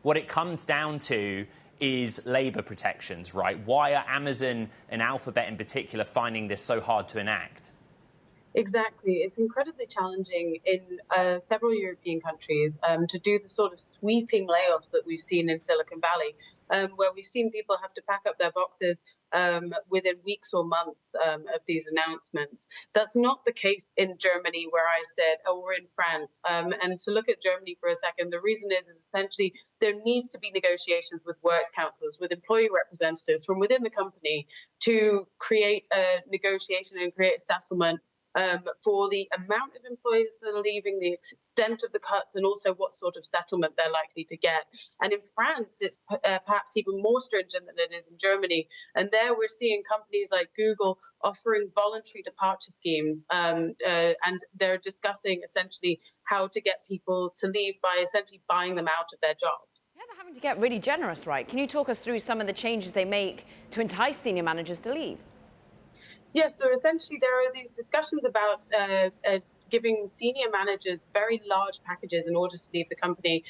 What it comes down to is labor protections, right? Why are Amazon and Alphabet in particular finding this so hard to enact? Exactly. It's incredibly challenging in several European countries to do the sort of sweeping layoffs that we've seen in Silicon Valley, where we've seen people have to pack up their boxes within weeks or months of these announcements. That's not the case in Germany, where I said, or in France. And to look at Germany for a second, the reason is essentially there needs to be negotiations with works councils, with employee representatives from within the company to create a negotiation and create a settlement for the amount of employees that are leaving, the extent of the cuts, and also what sort of settlement they're likely to get. And in France, it's perhaps even more stringent than it is in Germany. And there we're seeing companies like Google offering voluntary departure schemes, and they're discussing essentially how to get people to leave by essentially buying them out of their jobs. Yeah, they're having to get really generous, right? Can you talk us through some of the changes they make to entice senior managers to leave? Yes, so essentially there are these discussions about giving senior managers very large packages in order to leave the company,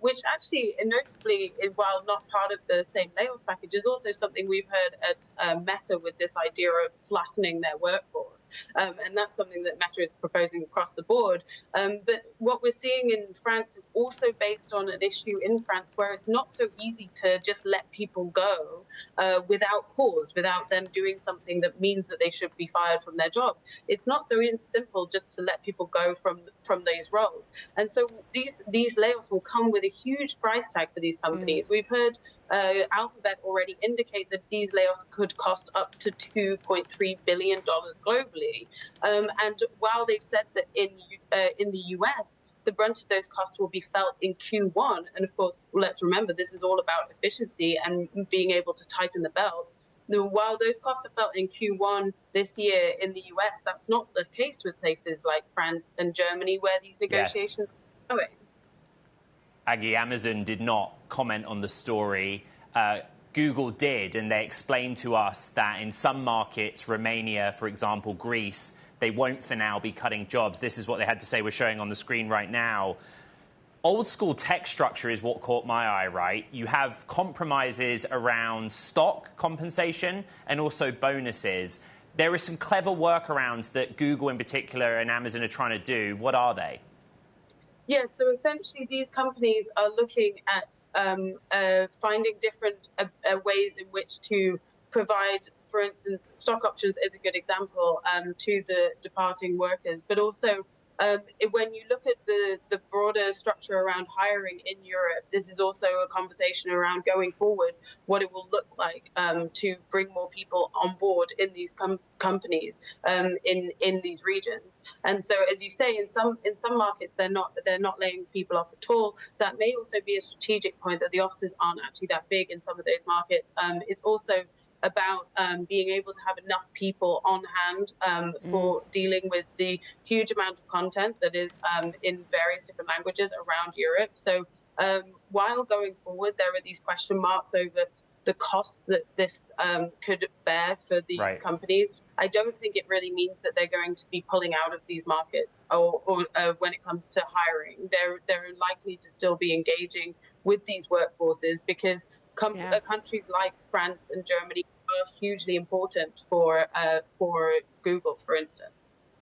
which actually, notably, while not part of the same layoffs package, is also something we've heard at Meta with this idea of flattening their workforce. And that's something that Meta is proposing across the board. But what we're seeing in France is also based on an issue in France where it's not so easy to just let people go without cause, without them doing something that means that they should be fired from their job. It's not so simple just to let people go from these roles. And so these layoffs will come with a huge price tag for these companies. We've heard Alphabet already indicate that these layoffs could cost up to $2.3 billion globally. And while they've said that in the US, the brunt of those costs will be felt in Q1. And of course, let's remember, this is all about efficiency and being able to tighten the belt. While those costs are felt in Q1 this year in the US, that's not the case with places like France and Germany, where these negotiations are going. Aggie, Amazon did not comment on the story. Google did, and they explained to us that in some markets, Romania, for example, Greece, they won't for now be cutting jobs. This is what they had to say. We're showing on the screen right now. Old school tech structure is what caught my eye, right? You have compromises around stock compensation and also bonuses. There are some clever workarounds that Google in particular and Amazon are trying to do. What are they? Yes, so essentially these companies are looking at finding different ways in which to provide, for instance, stock options is a good example, to the departing workers, but also when you look at the broader structure around hiring in Europe, this is also a conversation around going forward, what it will look like to bring more people on board in these companies in these regions. And so, as you say, in some markets they're not laying people off at all. That may also be a strategic point, that the offices aren't actually that big in some of those markets. It's also about being able to have enough people on hand for dealing with the huge amount of content that is in various different languages around Europe. So while going forward, there are these question marks over the costs that this could bear for these companies. I don't think it really means that they're going to be pulling out of these markets, or when it comes to hiring, they're likely to still be engaging with these workforces, because countries like France and Germany are hugely important for Google, for instance.